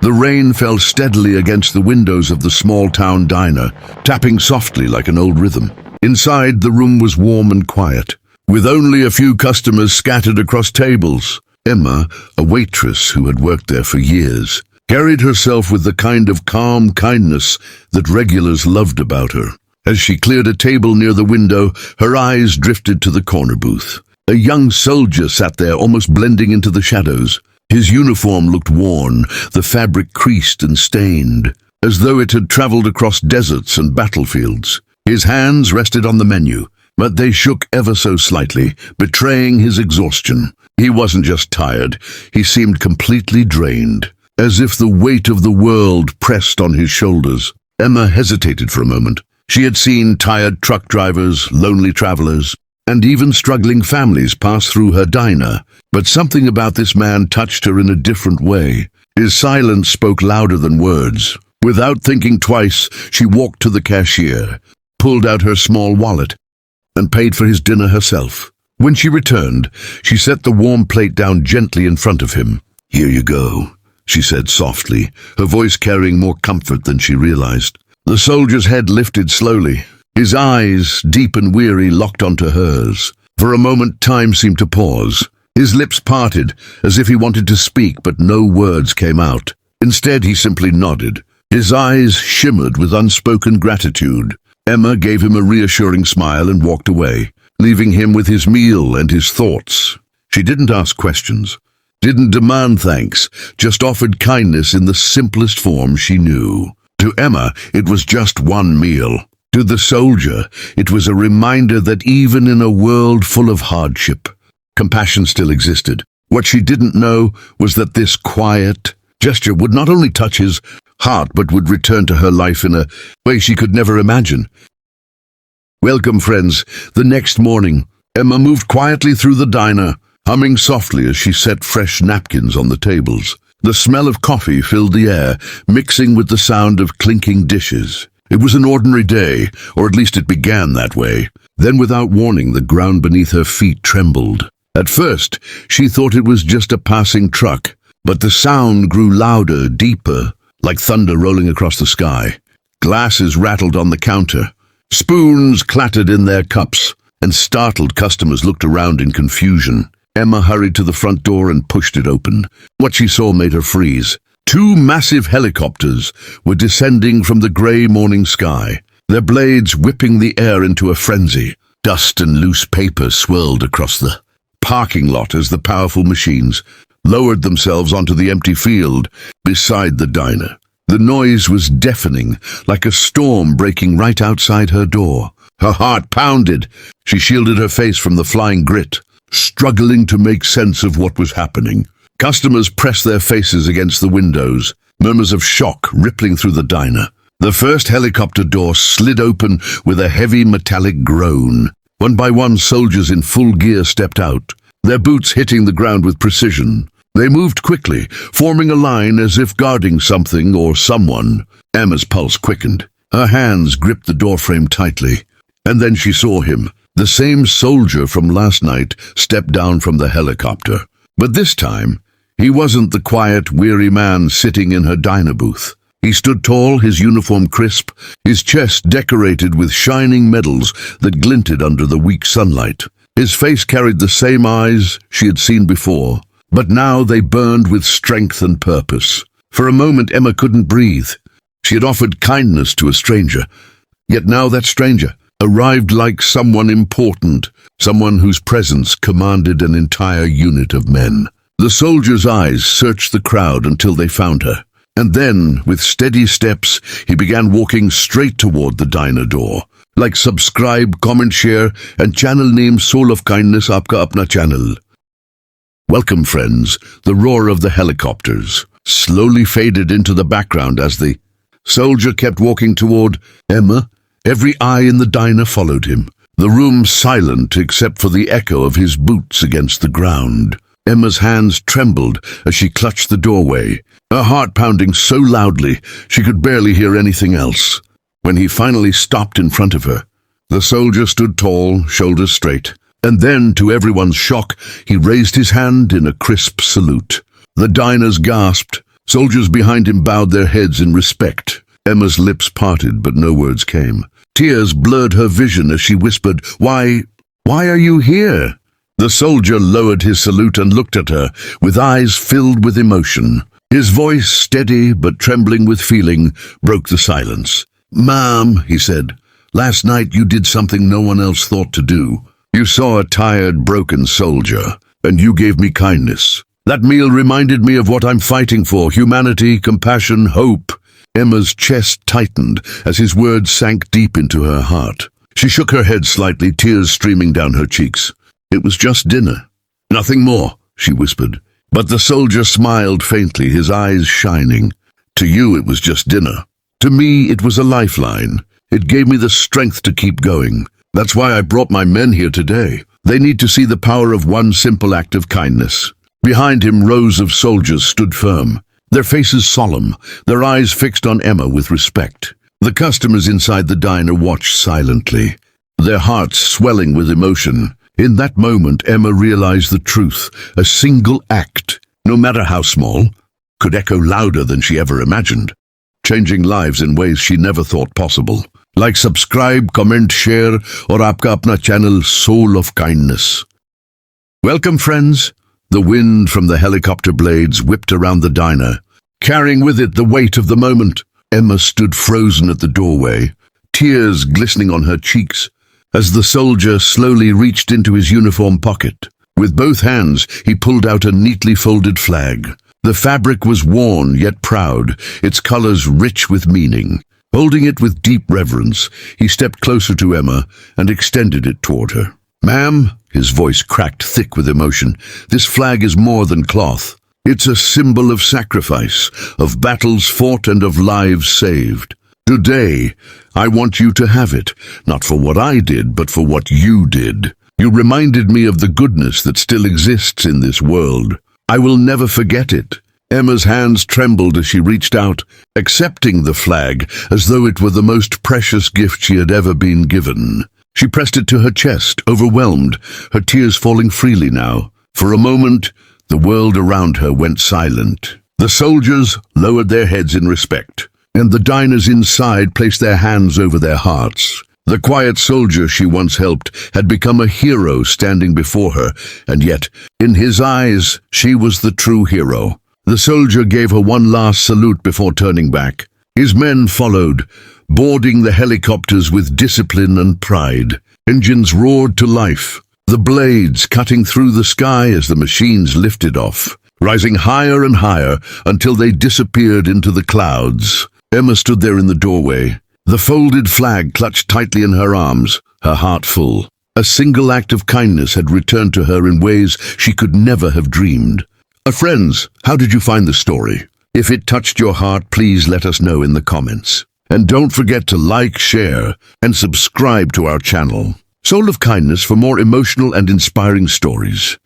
The rain fell steadily against the windows of the small-town diner, tapping softly like an old rhythm. Inside, the room was warm and quiet, with only a few customers scattered across tables. Emma, a waitress who had worked there for years, carried herself with the kind of calm kindness that regulars loved about her. As she cleared a table near the window, her eyes drifted to the corner booth. A young soldier sat there, almost blending into the shadows. His uniform looked worn, the fabric creased and stained, as though it had traveled across deserts and battlefields. His hands rested on the menu, but they shook ever so slightly, betraying his exhaustion. He wasn't just tired, he seemed completely drained, as if the weight of the world pressed on his shoulders. Emma hesitated for a moment. She had seen tired truck drivers, lonely travelers, and even struggling families pass through her diner, but something about this man touched her in a different way. His silence spoke louder than words. Without thinking twice, she walked to the cashier, pulled out her small wallet, and paid for his dinner herself. When she returned, she set the warm plate down gently in front of him. "Here you go," she said softly, her voice carrying more comfort than she realized. The soldier's head lifted slowly. His eyes, deep and weary, locked onto hers. For a moment, time seemed to pause. His lips parted, as if he wanted to speak, but no words came out. Instead, he simply nodded. His eyes shimmered with unspoken gratitude. Emma gave him a reassuring smile and walked away, leaving him with his meal and his thoughts. She didn't ask questions, didn't demand thanks, just offered kindness in the simplest form she knew. To Emma, it was just one meal. To the soldier, it was a reminder that even in a world full of hardship, compassion still existed. What she didn't know was that this quiet gesture would not only touch his heart, but would return to her life in a way she could never imagine. Welcome, friends. The next morning, Emma moved quietly through the diner, humming softly as she set fresh napkins on the tables. The smell of coffee filled the air, mixing with the sound of clinking dishes. It was an ordinary day, or at least it began that way. Then, without warning, the ground beneath her feet trembled. At first, she thought it was just a passing truck, but the sound grew louder, deeper, like thunder rolling across the sky. Glasses rattled on the counter. Spoons clattered in their cups, and startled customers looked around in confusion. Emma hurried to the front door and pushed it open. What she saw made her freeze. 2 massive helicopters were descending from the grey morning sky, their blades whipping the air into a frenzy. Dust and loose paper swirled across the parking lot as the powerful machines lowered themselves onto the empty field beside the diner. The noise was deafening, like a storm breaking right outside her door. Her heart pounded. She shielded her face from the flying grit, struggling to make sense of what was happening. Customers pressed their faces against the windows, murmurs of shock rippling through the diner. The first helicopter door slid open with a heavy metallic groan. One by one, soldiers in full gear stepped out, their boots hitting the ground with precision. They moved quickly, forming a line as if guarding something or someone. Emma's pulse quickened. Her hands gripped the doorframe tightly. And then she saw him. The same soldier from last night stepped down from the helicopter. But this time, he wasn't the quiet, weary man sitting in her diner booth. He stood tall, his uniform crisp, his chest decorated with shining medals that glinted under the weak sunlight. His face carried the same eyes she had seen before, but now they burned with strength and purpose. For a moment, Emma couldn't breathe. She had offered kindness to a stranger, yet now that stranger arrived like someone important, someone whose presence commanded an entire unit of men. The soldier's eyes searched the crowd until they found her, and then, with steady steps, he began walking straight toward the diner door. Like subscribe, comment, share, and channel name Soul of Kindness Aapka Apna channel. Welcome, friends. The roar of the helicopters slowly faded into the background as the soldier kept walking toward Emma. Every eye in the diner followed him, the room silent except for the echo of his boots against the ground. Emma's hands trembled as she clutched the doorway, her heart pounding so loudly she could barely hear anything else. When he finally stopped in front of her, the soldier stood tall, shoulders straight, and then, to everyone's shock, he raised his hand in a crisp salute. The diners gasped, Soldiers behind him bowed their heads in respect. Emma's lips parted, but no words came. Tears blurred her vision as she whispered, Why are you here?" The soldier lowered his salute and looked at her, with eyes filled with emotion. His voice, steady but trembling with feeling, broke the silence. "Ma'am," he said, "last night you did something no one else thought to do. You saw a tired, broken soldier, and you gave me kindness. That meal reminded me of what I'm fighting for: humanity, compassion, hope." Emma's chest tightened as his words sank deep into her heart. She shook her head slightly, tears streaming down her cheeks. "It was just dinner. Nothing more," she whispered. But the soldier smiled faintly, his eyes shining. "To you it was just dinner. To me it was a lifeline. It gave me the strength to keep going. That's why I brought my men here today. They need to see the power of one simple act of kindness." Behind him, rows of soldiers stood firm, their faces solemn, their eyes fixed on Emma with respect. The customers inside the diner watched silently, their hearts swelling with emotion. In that moment, Emma realized the truth. A single act, no matter how small, could echo louder than she ever imagined, changing lives in ways she never thought possible. Like, subscribe, comment, share, और आपका अपना channel Soul of Kindness. Welcome, friends. The wind from the helicopter blades whipped around the diner, carrying with it the weight of the moment. Emma stood frozen at the doorway, tears glistening on her cheeks, as the soldier slowly reached into his uniform pocket. With both hands, he pulled out a neatly folded flag. The fabric was worn yet proud, its colors rich with meaning. Holding it with deep reverence, he stepped closer to Emma and extended it toward her. "Ma'am," his voice cracked thick with emotion, "this flag is more than cloth. It's a symbol of sacrifice, of battles fought and of lives saved. Today, I want you to have it, not for what I did, but for what you did. You reminded me of the goodness that still exists in this world. I will never forget it." Emma's hands trembled as she reached out, accepting the flag as though it were the most precious gift she had ever been given. She pressed it to her chest, overwhelmed, her tears falling freely now. For a moment, the world around her went silent. The soldiers lowered their heads in respect, and the diners inside placed their hands over their hearts. The quiet soldier she once helped had become a hero standing before her, and yet, in his eyes, she was the true hero. The soldier gave her one last salute before turning back. His men followed, boarding the helicopters with discipline and pride. Engines roared to life, the blades cutting through the sky as the machines lifted off, rising higher and higher until they disappeared into the clouds. Emma stood there in the doorway, the folded flag clutched tightly in her arms, her heart full. A single act of kindness had returned to her in ways she could never have dreamed. Friends, how did you find the story? If it touched your heart, please let us know in the comments. And don't forget to like, share, and subscribe to our channel, Soul of Kindness, for more emotional and inspiring stories.